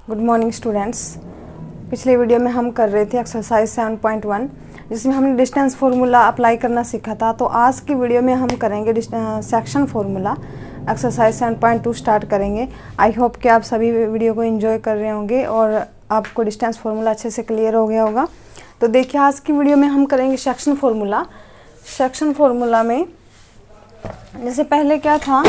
Good morning students. पिछले video में हम कर रहे थे एक्सरसाइज 7.1 जिसमें हमने डिस्टेंस फार्मूला अप्लाई करना सीखा था। तो आज की वीडियो में हम करेंगे सेक्शन फार्मूला। एक्सरसाइज 7.2 स्टार्ट करेंगे। आई होप कि आप सभी वीडियो को एंजॉय कर रहे होंगे और आपको डिस्टेंस फार्मूला अच्छे से क्लियर हो गया होगा। तो देखिए आज की वीडियो में हम करेंगे सेक्शन फार्मूला। सेक्शन फार्मूला में जैसे पहले क्या था,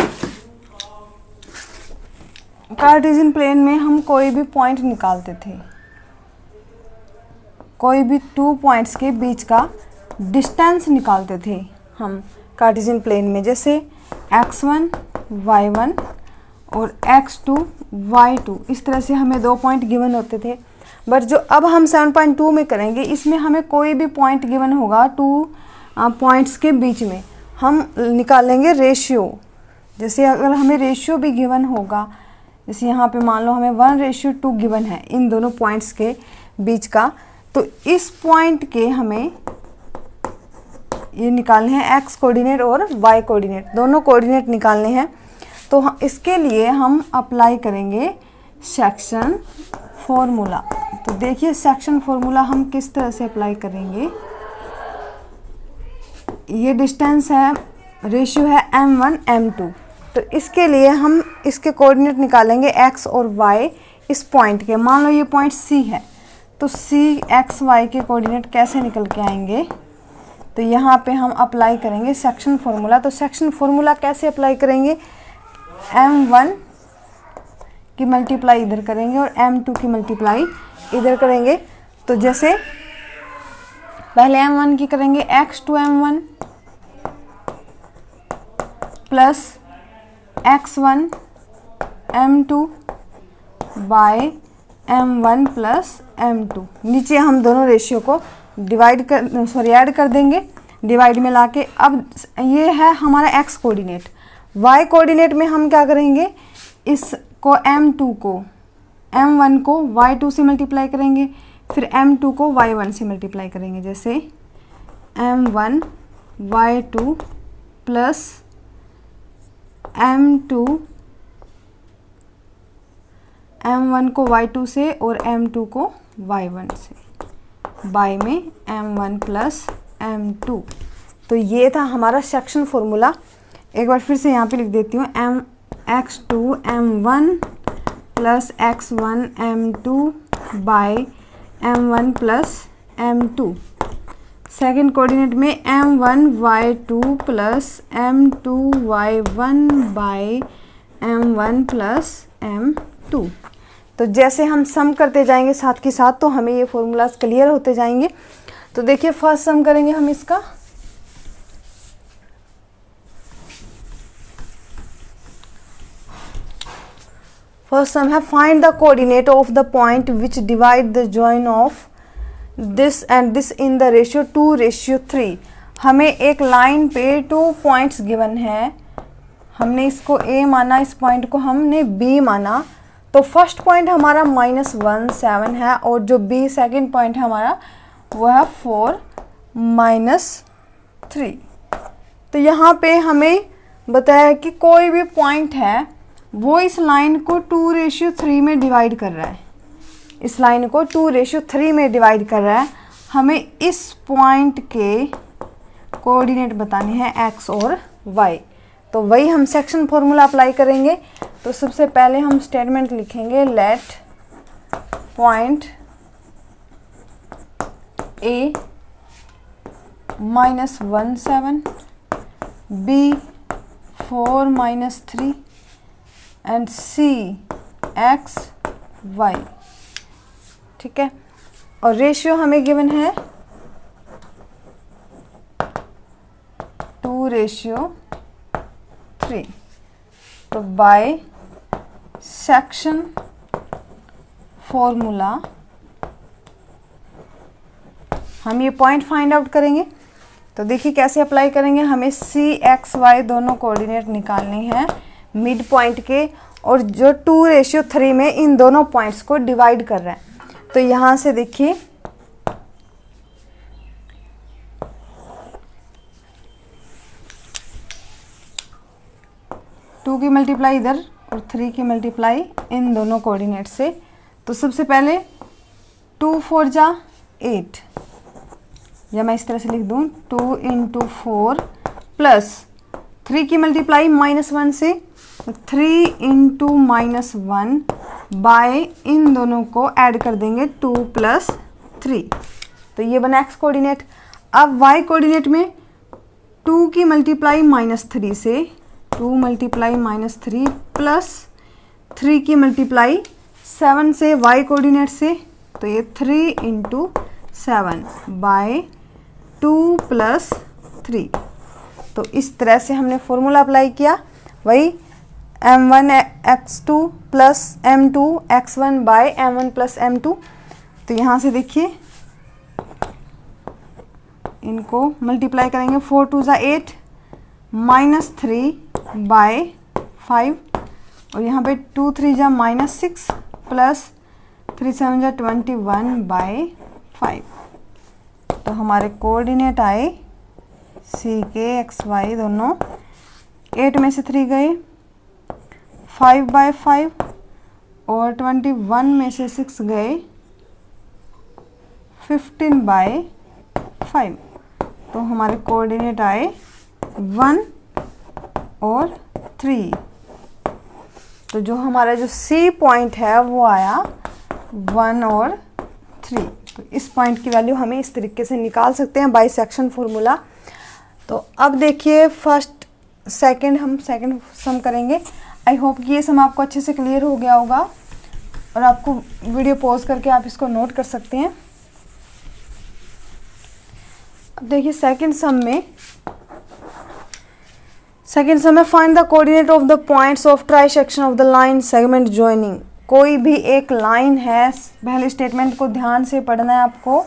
कार्टेशियन प्लेन में हम कोई भी पॉइंट निकालते थे, कोई भी 2 पॉइंट्स के बीच का डिस्टेंस निकालते थे हम कार्टेशियन प्लेन में। जैसे x1 y1 और x2 y2, इस तरह से हमें 2 पॉइंट गिवन होते थे। बट जो अब हम 7.2 में करेंगे, इसमें हमें कोई भी पॉइंट गिवन होगा 2 पॉइंट्स के बीच में, हम निकालेंगे रेशियो। जैसे अगर हमें रेशियो भी गिवन होगा, जैसे यहाँ पे मान लो हमें 1:2 गिवन है इन दोनों पॉइंट्स के बीच का, तो इस पॉइंट के हमें ये निकालने हैं एक्स कोऑर्डिनेट और वाई कोऑर्डिनेट, दोनों कोऑर्डिनेट निकालने हैं। तो इसके लिए हम अप्लाई करेंगे सेक्शन फॉर्मूला। तो देखिए सेक्शन फॉर्मूला हम किस तरह से अप्लाई करेंगे। ये डिस्टेंस है, रेशियो है m1 m2। तो इसके लिए हम इसके कोऑर्डिनेट निकालेंगे x और y इस पॉइंट के। मान लो ये पॉइंट C है, तो C x y के कोऑर्डिनेट कैसे निकल के आएंगे। तो यहाँ पे हम अप्लाई करेंगे सेक्शन फार्मूला। तो सेक्शन फार्मूला कैसे अप्लाई करेंगे, m1 की मल्टीप्लाई इधर करेंगे और m2 की मल्टीप्लाई इधर करेंगे। तो जैसे पहले m1 की करेंगे x2 m1 plus x1 m2 by m1 plus m2। नीचे हम दोनों रेशियो को ऐड कर देंगे, डिवाइड में लाके। अब ये है हमारा x कोऑर्डिनेट। y कोऑर्डिनेट में हम क्या करेंगे, इसको m2 को m1 को y2 से मल्टीप्लाई करेंगे, फिर m2 को y1 से मल्टीप्लाई करेंगे। जैसे m1 y2 प्लस m1 को y2 से और m2 को y1 से, बाय में m1 प्लस m2। तो ये था हमारा सेक्शन फार्मूला। एक बार फिर से यहाँ पे लिख देती हूँ, x2 m1 plus x1 m2 by m1 plus m2। Second coordinate में m1 y2 plus m2 y1 bye m1 plus m2। तो जैसे हम सम करते जाएंगे साथ के साथ, तो हमें ये फॉर्मूलाज क्लियर होते जाएंगे। तो देखिए फर्स्ट सम करेंगे हम इसका। फर्स्ट सम है find the coordinate of the point which divide the join of this and this in the ratio 2:3। हमें एक लाइन पे 2 पॉइंट्स गिवन है, हमने इसको A माना, इस पॉइंट को हमने B माना। तो फर्स्ट पॉइंट हमारा -1 7 है और जो B सेकेंड पॉइंट है हमारा वो है 4 -3। तो यहाँ पे हमें बताया कि कोई भी पॉइंट है वो इस लाइन को 2:3 में डिवाइड कर रहा है, इस लाइन को 2:3 में डिवाइड कर रहा है। हमें इस पॉइंट के कोऑर्डिनेट बताने हैं x और y। तो वही हम सेक्शन फार्मूला अप्लाई करेंगे। तो सबसे पहले हम स्टेटमेंट लिखेंगे, let point A -1 7 B 4 -3 and C x y। ठीक है, और रेशियो हमें गिवन है 2:3। तो बाय सेक्शन फॉर्मूला हम ये पॉइंट फाइंड आउट करेंगे। तो देखिए कैसे अप्लाई करेंगे। हमें C x y दोनों कोऑर्डिनेट निकालने हैं मिड पॉइंट के, और जो 2:3 में इन दोनों पॉइंट्स को डिवाइड कर रहा है। तो यहाँ से देखिए 2 की मल्टीप्लाई इधर और 3 की मल्टीप्लाई इन दोनों कोऑर्डिनेट से। तो सबसे पहले 2 4 जा 8, या मैं इस तरह से लिख दूँ 2 × 4 प्लस 3 की मल्टीप्लाई -1 से 3 × -1 बाय इन दोनों को ऐड कर देंगे 2 + 3, तो ये बना x कोऑर्डिनेट। अब y कोऑर्डिनेट में 2 की मल्टीप्लाई -3 से 2 × -3 प्लस 3 की मल्टीप्लाई 7 से y कोऑर्डिनेट से, तो ये 3 × 7 बाय 2 + 3। तो इस तरह से हमने फॉर्मूला अप्लाई किया, वही m1 x2 plus m2 x1 bye m1 plus m2। तो यहाँ से देखिए इनको मल्टीप्लाई करेंगे, 4 2 ज़ा 8 -3 बाय 5, और यहाँ पे 2 3 ज़ा -6 प्लस 3 7 ज़ा 21 बाय 5। तो हमारे कोऑर्डिनेट आए सी के एक्स वाई दोनों, 8 में से 3 गए, 5 बाय 5, और 21 में से 6 गए, 15 बाय 5। तो हमारे कोऑर्डिनेट आए 1 और 3। तो जो हमारा जो सी पॉइंट है वो आया 1 और 3। तो इस पॉइंट की वैल्यू हमें इस तरीके से निकाल सकते हैं बाई सेक्शन फॉर्मूला। तो अब देखिए फर्स्ट सेकंड हम सेकंड सम करेंगे। आई होप कि ये सम आपको अच्छे से क्लियर हो गया होगा, और आपको वीडियो पॉज करके आप इसको नोट कर सकते हैं। अब देखिए सेकंड सम में find the coordinate of the points of try section of the line segment joining. कोई भी एक लाइन है, पहले स्टेटमेंट को ध्यान से पढ़ना है आपको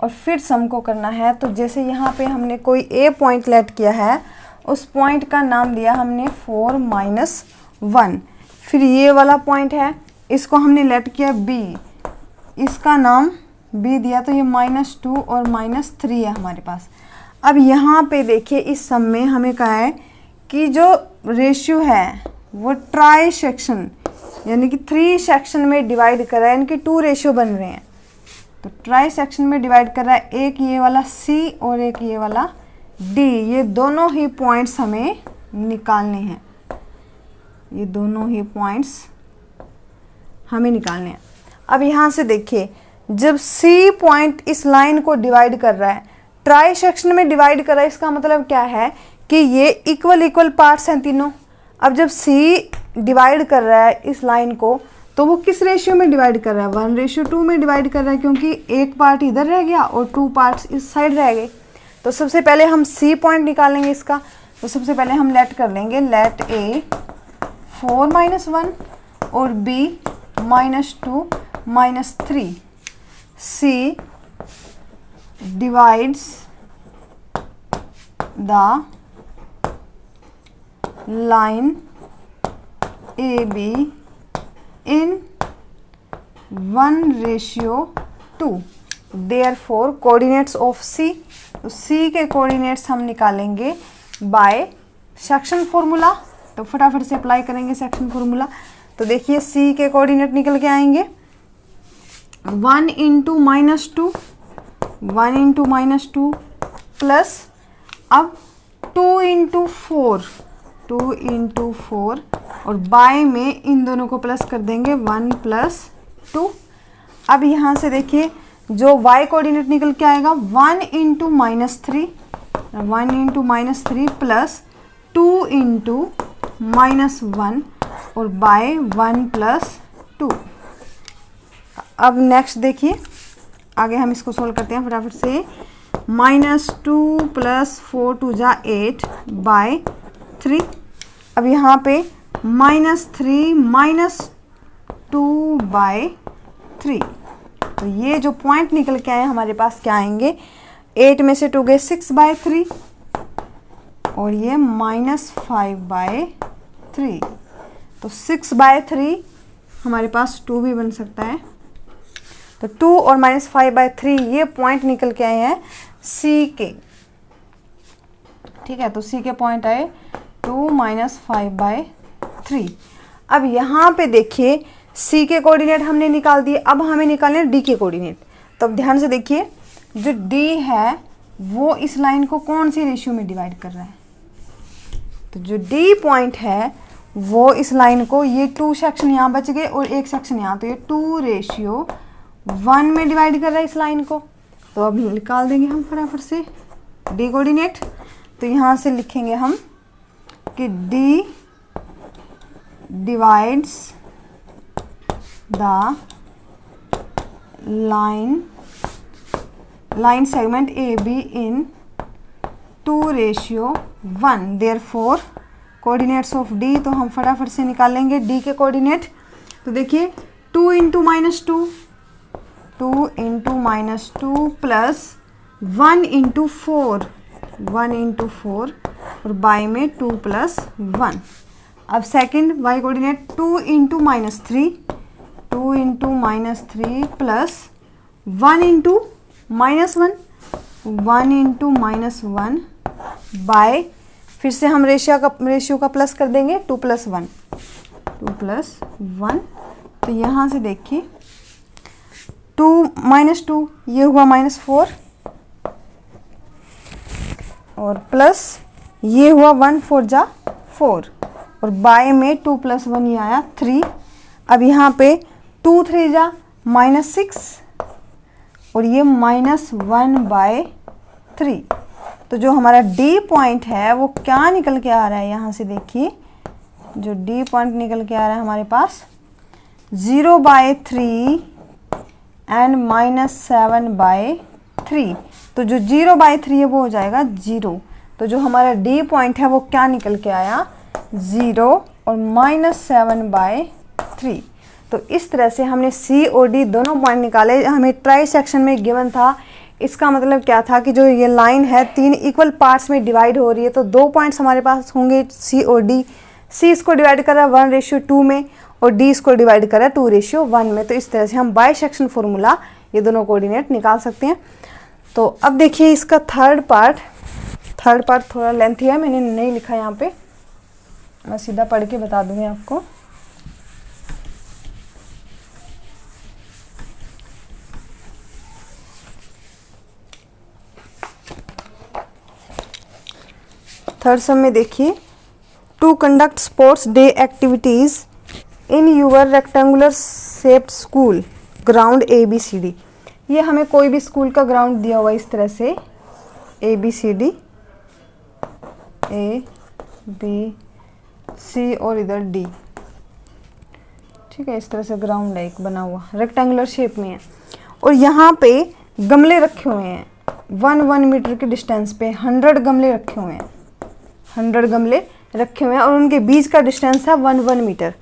और फिर सम को करना है। तो जैसे यहाँ पे हमने कोई ए पॉइंट लेट किया है, उस पॉइंट का नाम दिया हमने 4 - 1। फिर ये वाला पॉइंट है, इसको हमने लेट किया बी, इसका नाम बी दिया, तो ये -2 और -3 है हमारे पास। अब यहाँ पे देखिए इस सम में हमें कहा है कि जो रेशियो है वो ट्राई सेक्शन यानी कि 3 सेक्शन में डिवाइड कर रहा है, इनके 2 रेशियो बन रहे हैं। तो ट्राई सेक्शन में डिवाइड कर रहा है, एक ये वाला सी और एक ये वाला डी। ये दोनों ही पॉइंट्स हमें निकालने हैं, ये दोनों ही पॉइंट्स हमें निकालने हैं। अब यहाँ से देखिए जब सी पॉइंट इस लाइन को डिवाइड कर रहा है, ट्राई सेक्शन में डिवाइड कर रहा है, इसका मतलब क्या है कि ये इक्वल पार्ट्स हैं तीनों। अब जब सी डिवाइड कर रहा है इस लाइन को, तो वो किस रेशियो में डिवाइड कर रहा है? 1:2 में डिवाइड कर रहा है, क्योंकि एक पार्ट इधर रह गया और 2 पार्ट्स इस साइड रह गए। तो सबसे पहले हम सी पॉइंट निकालेंगे इसका। तो सबसे पहले हम लेट कर लेंगे, लेट ए 4 - 1 और B -2 -3। C divides the line AB in 1:2। Therefore coordinates of C, तो C के कोऑर्डिनेट्स हम निकालेंगे बाय सेक्शन फॉर्मूला। तो फटाफट से अप्लाई करेंगे सेक्शन फॉर्मूला। तो देखिए C के कोऑर्डिनेट निकल के आएंगे 1 × -2, 1 × -2 प्लस अब 2 × 4, 2 × 4 और बाय में इन दोनों को प्लस कर देंगे 1 + 2। अब यहाँ से देखिए जो y कोऑर्डिनेट निकल के आएगा 1 × -3, 1 × -3 प्लस 2 × -1 और बाय 1 + 2। अब नेक्स्ट देखिए आगे हम इसको सोल्व करते हैं फटाफट से। -2 + 4 2 = 8 बाय 3। अब यहाँ पे -3 - 2 बाय 3। तो ये जो पॉइंट निकल के आए हमारे पास क्या आएंगे, 8 में से 2 गए 6 बाय 3 और ये -5 बाय 3। तो 6 बाय 3 हमारे पास 2 भी बन सकता है। तो 2 और -5 बाय 3 ये पॉइंट निकल के आए हैं सी के। ठीक है, तो सी के पॉइंट आए 2 - 5 बाय 3। अब यहाँ पे देखिए सी के कोऑर्डिनेट हमने निकाल दिए, अब हमें निकालने डी के कोऑर्डिनेट। तो अब ध्यान से देखिए, जो डी है वो इस लाइन को कौन सी रेशियो में डिवाइड कर रहा है, तो जो डी पॉइंट है वो इस लाइन को, ये 2 सेक्शन यहाँ बच गए और 1 सेक्शन यहाँ, तो ये 2:1 में डिवाइड कर रहा है इस लाइन को। तो अब निकाल देंगे हम फटाफट से डी कोऑर्डिनेट। तो यहाँ से लिखेंगे हम कि D divides the line segment AB in 2:1, therefore coordinates of D, तो हम फटाफट से निकालेंगे D के कोऑर्डिनेट। तो देखिए 2 × -2, 2 × -2 प्लस 1 × 4, 1 × 4 और बाय में 2 + 1। अब second y coordinate 2 × -3, 2 × -3 plus 1 × -1, 1 × -1 by, फिर से हम रेशियो का प्लस कर देंगे 2 + 1, 2 + 1। तो यहाँ से देखिए 2 - 2 ये हुआ -4 और प्लस ये हुआ 1 4 जा 4 और बाय में 2 + 1 ये आया 3। अब यहाँ पे 2 3 जा -6 और ये -1/3। तो जो हमारा D पॉइंट है वो क्या निकल के आ रहा है, यहाँ से देखिए जो D पॉइंट निकल के आ रहा है हमारे पास 0/3 एंड -7/3। तो जो 0/3 है वो हो जाएगा 0। तो जो हमारा D पॉइंट है वो क्या निकल के आया 0 और -7/3। तो इस तरह से हमने C और D दोनों पॉइंट निकाले। हमें ट्राई सेक्शन में गिवन था, इसका मतलब क्या था कि जो ये लाइन है 3 इक्वल पार्ट्स में डिवाइड हो रही है, तो 2 पॉइंट्स हमारे पास होंगे C और D। C इसको डिवाइड कर रहा है 1:2 में और D इसको डिवाइड कर रहा है 2:1 में। तो इस तरह से हम बाय सेक्शन फॉर्मूला ये दोनों कोऑर्डिनेट निकाल सकते हैं। तो अब देखिए इसका थर्ड पार्ट थोड़ा लेंथी है, मैंने नहीं लिखा यहाँ पे, मैं सीधा पढ़ के बता दूंगी आपको। थर्ड सम में देखिए, to conduct sports day activities in your rectangular shaped school ground ABCD। ये हमें कोई भी स्कूल का ग्राउंड दिया हुआ इस तरह से ABCD, ABC और इधर D, ठीक है। इस तरह से ग्राउंड है एक बना हुआ, रेक्टेंगुलर शेप में है और यहाँ पे गमले रखे हुए हैं 1 मीटर के डिस्टेंस पे 100 गमले रखे हुए हैं, 100 गमले रखे हुए हैं और उनके बीच का डिस्टेंस है 1 मीटर।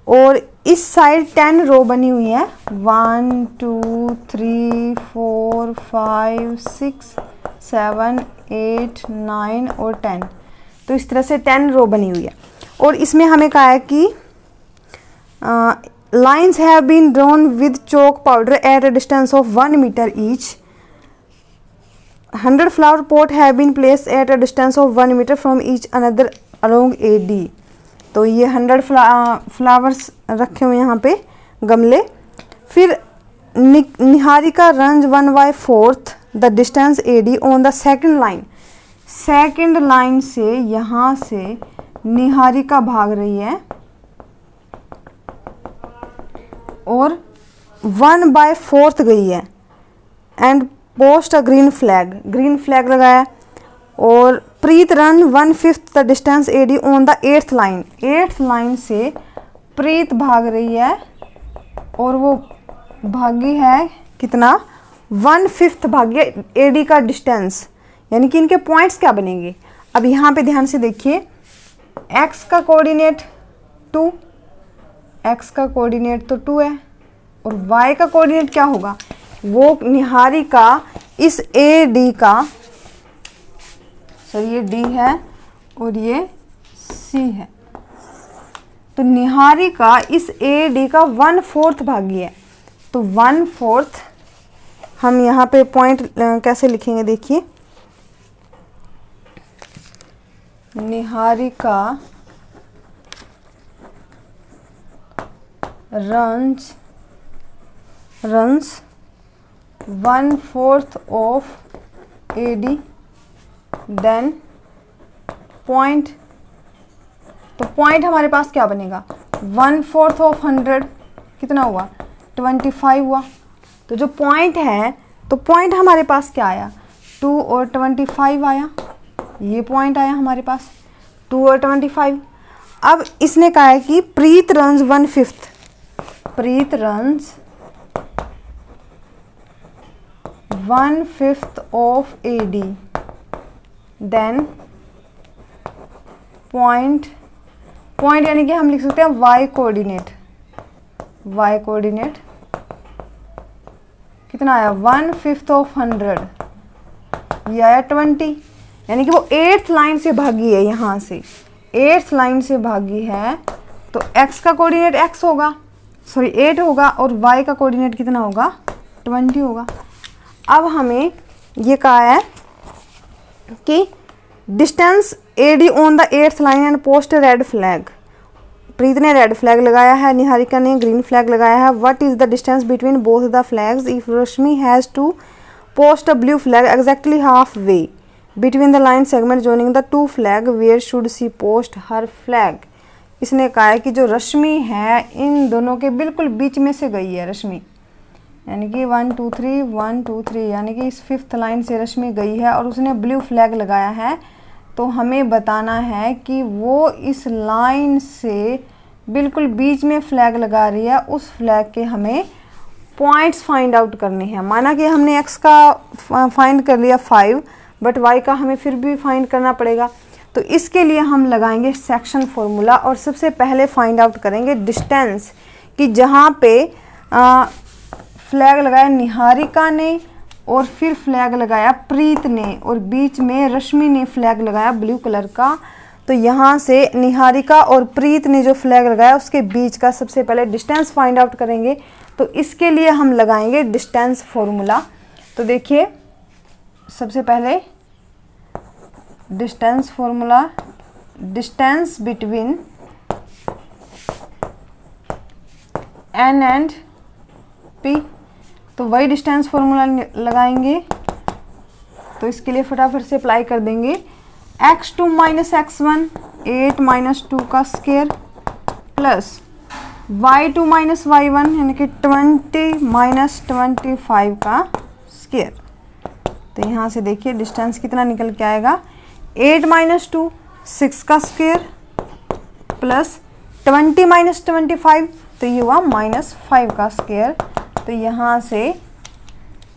और इस साइड 10 रो बनी हुई है 1 2 3 4 5 6 7 8 9 और 10। तो इस तरह से 10 रो बनी हुई है और इसमें हमें कहा है कि lines have been drawn with chalk powder at a distance of 1 metre each. 100 flower pot have been placed at a distance of 1 meter from each another along AD। तो ये 100 फ्लावर्स रखे हुए यहाँ पे गमले। फिर निहारिका रंज 1/4 the distance AD on the second line. Second line से यहाँ से निहारिका भाग रही है और 1/4 गई है and post a green flag लगाया। और Preet run 1/5 the distance AD on the 8th line. 8th line से प्रीत भाग रही है और वो भागी है कितना 1/5 भाग्य AD का डिस्टेंस, यानी कि इनके पॉइंट्स क्या बनेंगे। अब यहाँ पे ध्यान से देखिए, x का कोऑर्डिनेट 2, x का कोऑर्डिनेट तो 2 है और y का कोऑर्डिनेट क्या होगा, वो निहारिका इस AD का, सर ये D है और ये C है, तो निहारिका इस AD का 1/4 भागी है। तो 1/4 हम यहाँ पे पॉइंट कैसे लिखेंगे, देखिए Niharika runs 1/4 of AD, then point, तो पॉइंट हमारे पास क्या बनेगा, 1/4 ऑफ 100 कितना हुआ, 25 हुआ। तो जो पॉइंट है, तो पॉइंट हमारे पास क्या आया, 2 और 25 आया, ये पॉइंट आया हमारे पास 2 और 25। अब इसने कहा है कि Preet runs 1/5, Preet runs 1/5 of AD, then point यानी कि हम लिख सकते हैं y कोऑर्डिनेट कितना आया, 1/5 ऑफ 100, ये आया 20, यानी कि वो 8th लाइन से भागी है, यहाँ से 8th लाइन से भागी है, तो x का कोऑर्डिनेट x होगा, सॉरी 8 होगा, और y का कोऑर्डिनेट कितना होगा, 20 होगा। अब हमें ये कहा है कि distance AD on the 8th line and post red flag, Preet ने रेड फ्लैग लगाया है, निहारिका ने ग्रीन फ्लैग लगाया है। What is the distance between both the flags if Rashmi has to post a blue flag exactly half way between the line segment joining the two flag, where should she post her flag. इसने कहा है कि जो रश्मि है इन दोनों के बिल्कुल बीच में से गई है रश्मि, यानी कि 1 2 3 1 2 3, यानी कि इस 5th लाइन से रश्मि गई है और उसने ब्लू फ्लैग लगाया है। तो हमें बताना है कि वो इस लाइन से बिल्कुल बीच में फ्लैग लगा रही है, उस फ्लैग के हमें पॉइंट्स फाइंड आउट करने हैं। माना कि हमने x का फाइंड कर लिया 5, बट y का हमें फिर भी फाइंड करना पड़ेगा। तो इसके लिए हम लगाएंगे सेक्शन फॉर्मूला, और सबसे पहले फाइंड आउट करेंगे डिस्टेंस, कि जहाँ पे फ्लैग लगाया निहारिका ने और फिर फ्लैग लगाया प्रीत ने, और बीच में रश्मि ने फ्लैग लगाया ब्लू कलर का। तो यहाँ से निहारिका और प्रीत ने जो फ्लैग लगाया उसके बीच का सबसे पहले डिस्टेंस फाइंड आउट करेंगे। तो इसके लिए हम लगाएंगे डिस्टेंस फॉर्मूला। तो देखिए सबसे पहले distance formula, distance between N and P, तो वही डिस्टेंस फॉर्मूला लगाएंगे। तो इसके लिए फटाफट से अप्लाई कर देंगे, x2 माइनस x1 8 माइनस 2 का square plus y2 minus y1 यानी कि 20 माइनस 25 का स्क्वायर। तो यहाँ से देखिए डिस्टेंस कितना निकल के आएगा, 8 माइनस 2 6 का स्क्वायर प्लस 20 माइनस 25, तो ये हुआ -5 का स्क्वायर। तो यहाँ से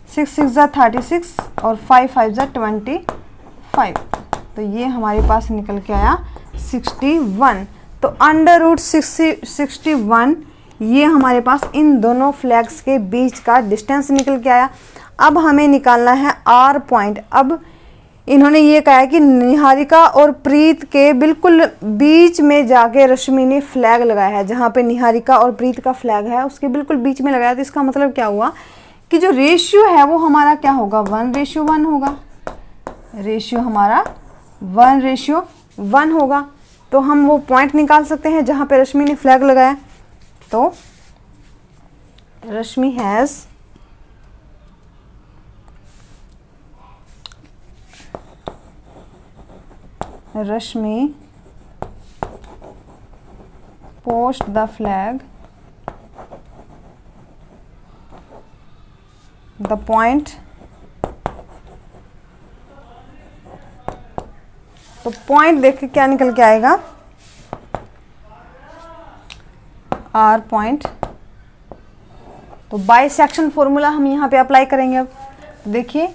6 6 36 और 5 5 25, तो ये हमारे पास निकल के आया 61। तो √61 ये हमारे पास इन दोनों फ्लैग्स के बीच का डिस्टेंस निकल के आया। अब हमें निकालना है R पॉइंट। अब इन्होंने ये कहा है कि निहारिका और प्रीत के बिल्कुल बीच में जाके रश्मि ने फ्लैग लगाया है, जहाँ पे निहारिका और प्रीत का फ्लैग है उसके बिल्कुल बीच में लगाया। तो इसका मतलब क्या हुआ कि जो रेशियो है वो हमारा क्या होगा, 1:1 होगा। रेशियो हमारा 1:1 होगा। तो हम वो पॉइंट निकाल सकते हैं जहाँ पे रश्मि ने फ्लैग लगाया। तो Rashmi has post the flag, the point, तो पॉइंट देख के क्या निकल के आएगा, R पॉइंट। तो बाय सेक्शन फॉर्मूला हम यहाँ पे अप्लाई करेंगे। अब देखिए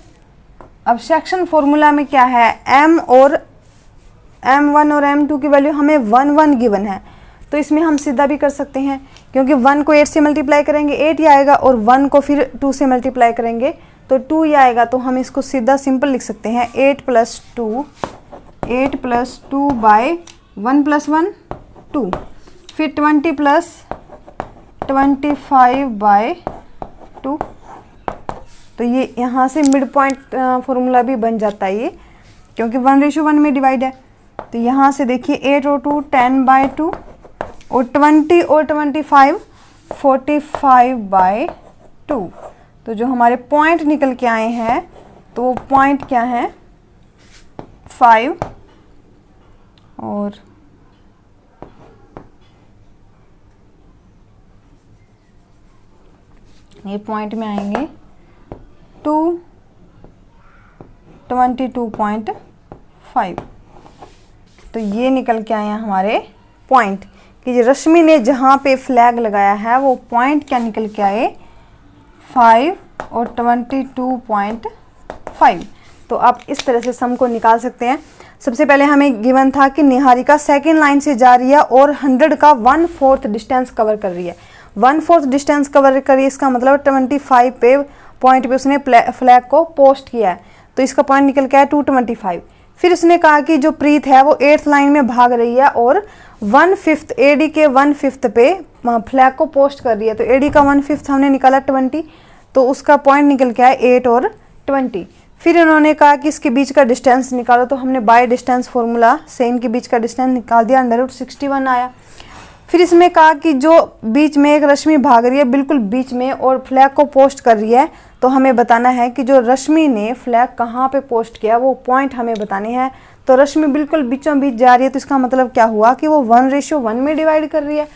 अब सेक्शन फॉर्मूला में क्या है, M1 और M2 की वैल्यू हमें 1 1 गिवन है। तो इसमें हम सीधा भी कर सकते हैं, क्योंकि 1 को 8 से मल्टीप्लाई करेंगे 8 ही आएगा, और 1 को फिर 2 से मल्टीप्लाई करेंगे तो 2 ही आएगा। तो हम इसको सीधा सिंपल लिख सकते हैं 8 + 2 बाय 1 + 1 2, फिर 20 + 25 बाय 2। तो ये यहाँ से मिड पॉइंट फॉर्मूला भी बन जाता है ये, क्योंकि 1:1 में डिवाइड है। तो यहाँ से देखिए 8 और 2 10/2 और 20 और 25 45/2। तो जो हमारे पॉइंट निकल के आए हैं तो वो पॉइंट क्या है 5 और ये पॉइंट में आएंगे 22.5। तो ये निकल के आए हैं हमारे पॉइंट कि जो रश्मि ने जहाँ पे फ्लैग लगाया है वो पॉइंट क्या निकल के आए 5 और 22.5। तो आप इस तरह से सम को निकाल सकते हैं। सबसे पहले हमें गिवन था कि निहारिका सेकेंड लाइन से जा रही है और 100 का 1/4 डिस्टेंस कवर कर रही है। 1/4 डिस्टेंस कवर करिए, इसका मतलब 25 पे पॉइंट पे उसने फ्लैग को पोस्ट किया है, तो इसका पॉइंट निकल के आया 225। फिर उसने कहा कि जो प्रीत है वो 8th लाइन में भाग रही है और 1/5 एडी के 1/5 पे फ्लैग को पोस्ट कर रही है। तो एडी का 1/5 हमने निकाला 20, तो उसका पॉइंट निकल के आया 8 और 20। फिर उन्होंने कहा कि इसके बीच का डिस्टेंस निकालो, तो हमने बाय डिस्टेंस फॉर्मूला से इनके बीच का डिस्टेंस निकाल दिया, √61 आया। फिर इसमें कहा कि जो बीच में एक रश्मि भाग रही है बिल्कुल बीच में और फ्लैग को पोस्ट कर रही है, तो हमें बताना है कि जो रश्मि ने फ्लैग कहाँ पे पोस्ट किया वो पॉइंट हमें बताने हैं। तो रश्मि बिल्कुल बीचों बीच जा रही है, तो इसका मतलब क्या हुआ कि वो 1:1 में डिवाइड कर रही है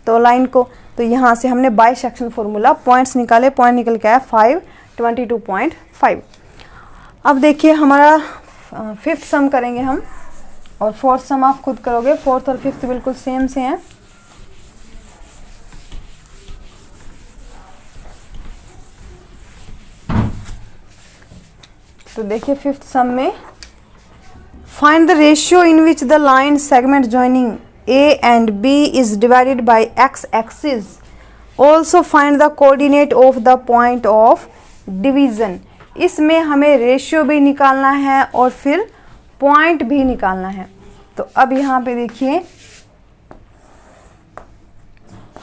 तो लाइन को। तो यहाँ से हमने बाय सेक्शन फॉर्मूला पॉइंट्स निकाले, पॉइंट निकल के आया 5 22.5। अब देखिए हमारा 5th सम करेंगे हम और 4th सम आप खुद करोगे। 4th और 5th बिल्कुल सेम से हैं। तो देखिए 5th सम में find the ratio in which the line segment joining A and B is divided by x axis. Also find the coordinate of the point of division. इसमें हमें रेशियो भी निकालना है और फिर पॉइंट भी निकालना है। तो अब यहाँ पे देखिए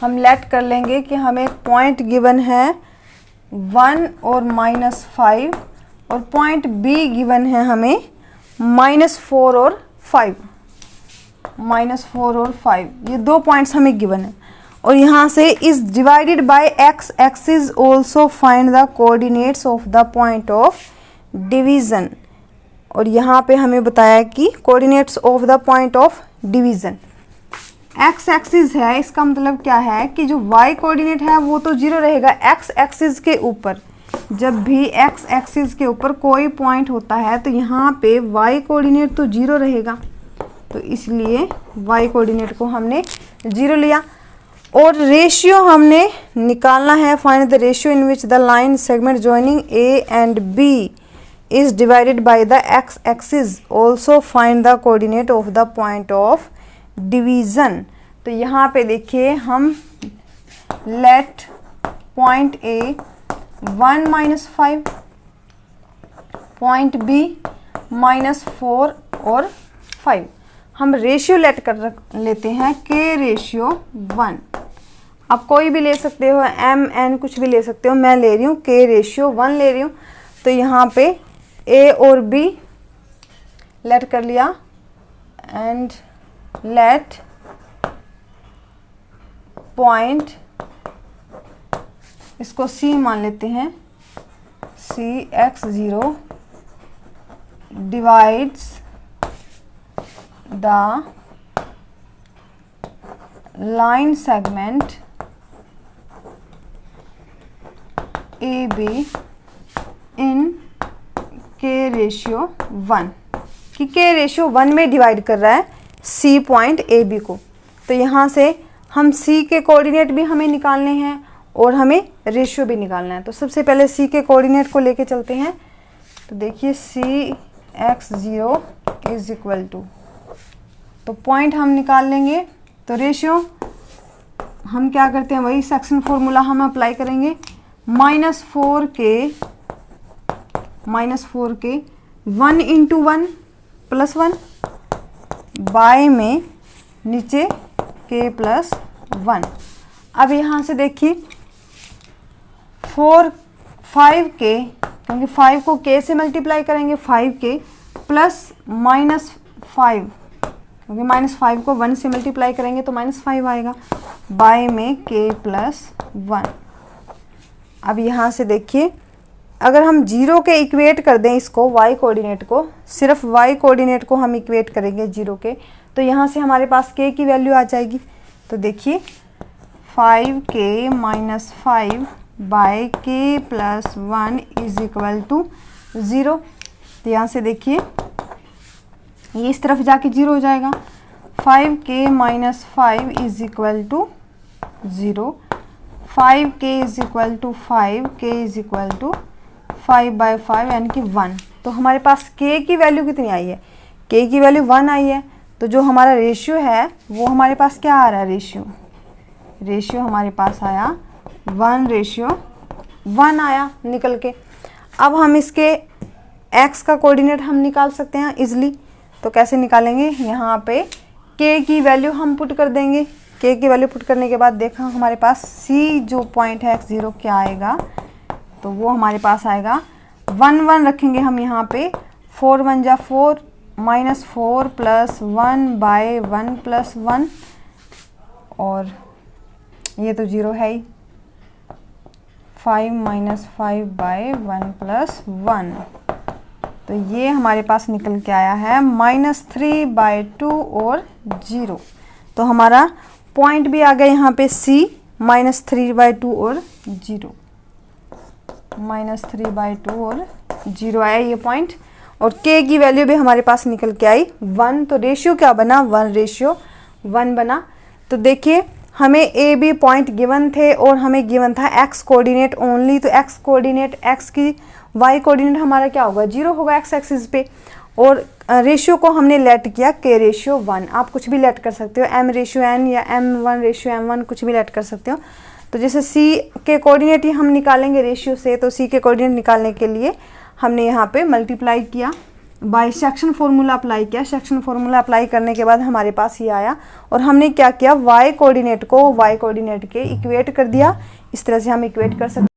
हम लेट कर लेंगे कि हमें पॉइंट गिवन है 1 और -5 और पॉइंट बी गिवन है हमें -4 और 5। -4 और 5 ये दो पॉइंट्स हमें गिवन है। और यहाँ से is divided by x axis also find the coordinates of the point of division. और यहाँ पे हमें बताया कि coordinates of the point of division x axis है, इसका मतलब क्या है कि जो y कोऑर्डिनेट है वो तो 0 रहेगा x एक्सिस के ऊपर। जब भी x एक्सिस के ऊपर कोई पॉइंट होता है तो यहाँ पे y कोऑर्डिनेट तो 0 रहेगा, तो इसलिए y कोऑर्डिनेट को हमने 0 लिया। और रेशियो हमने निकालना है, find the ratio in which the line segment joining A and B is divided by the x axis, also find the coordinate of the point of division. तो यहाँ पे देखिए हम let point A 1 - 5, point B -4 और 5। हम ratio late कर लेते हैं K रेशियो 1। आप कोई भी ले सकते हो, M N कुछ भी ले सकते हो, मैं ले रही हूँ K रेशियो 1 ले रही हूँ। तो यहाँ पे A और B लेट कर लिया एंड लेट पॉइंट, इसको C मान लेते हैं, C x0 divides the line segment AB in K ratio 1 कि K रेशियो 1 में डिवाइड कर रहा है C पॉइंट AB को। तो यहाँ से हम C के कोऑर्डिनेट भी हमें निकालने हैं और हमें रेशियो भी निकालना है। तो सबसे पहले C के कोऑर्डिनेट को लेके चलते हैं। तो देखिए C x0 is equal to, तो पॉइंट हम निकाल लेंगे। तो रेशियो हम क्या करते हैं, वही सेक्शन फॉर्मूला हम अप्लाई करेंगे, -4 के 1 × 1 + 1 बाय में नीचे k + 1। अब यहाँ से देखिए 5 के, क्योंकि 5 को k से मल्टीप्लाई करेंगे, 5k प्लस -5, क्योंकि -5 को 1 से मल्टीप्लाई करेंगे तो -5 आएगा। y में k प्लस 1। अब यहाँ से देखिए, अगर हम 0 के इक्वेट कर दें इसको, y कोऑर्डिनेट को, सिर्फ y कोऑर्डिनेट को हम इक्वेट करेंगे 0 के, तो यहाँ से हमारे पास k की वैल्यू आ जाएगी। तो देखिए 5k minus 5 by k plus 1 is equal to 0। तो यहाँ से देखिए ये इस तरफ जाके 0 हो जाएगा। 5k minus 5 is equal to 0, 5k is equal to 5, k is equal to 5 by 5 यानी कि 1। तो हमारे पास k की वैल्यू कितनी आई है? k की वैल्यू 1 आई है। तो जो हमारा रेशियो है वो हमारे पास क्या आ रहा है? रेशियो हमारे पास आया 1:1 आया निकल के। अब हम इसके x का कोऑर्डिनेट हम निकाल सकते हैं इजली। तो कैसे निकालेंगे? यहाँ पे k की वैल्यू हम पुट कर देंगे। k की वैल्यू पुट करने के बाद देखा हमारे पास c जो पॉइंट है x0 क्या आएगा? तो वो हमारे पास आएगा 1 रखेंगे हम यहाँ पे, 4 1 जा 4 माइनस 4 प्लस 1 बाय 1 प्लस 1, और ये तो 0 है ही, 5 माइनस 5 बाय 1 प्लस 1। तो ये हमारे पास निकल के आया है -3/2 और 0। तो हमारा पॉइंट भी आ गया यहाँ पे c, -3/2 और 0, -3/2 और 0 आया ये पॉइंट। और k की वैल्यू भी हमारे पास निकल के आई 1। तो रेशियो क्या बना? 1:1 बना। तो देखिए हमें ए बी पॉइंट गिवन थे और हमें गिवन था x कोऑर्डिनेट ओनली। तो x कोऑर्डिनेट, x की y कोऑर्डिनेट हमारा क्या होगा? 0 होगा x एक्सिस पे। और रेशियो को हमने लेट किया k:1। आप कुछ भी लेट कर सकते हो, m:n या m1:m1 कुछ भी लेट कर सकते हो। तो जैसे c के कोऑर्डिनेट ही हम निकालेंगे रेशियो से, तो c के कोऑर्डिनेट निकालने के लिए हमने यहाँ पे मल्टीप्लाई किया, बाय सेक्शन फार्मूला अप्लाई किया। सेक्शन फार्मूला अप्लाई करने के बाद हमारे पास ये आया। और हमने क्या किया? y कोऑर्डिनेट को y कोऑर्डिनेट के इक्वेट कर दिया। इस तरह से हम इक्वेट कर सकते हैं।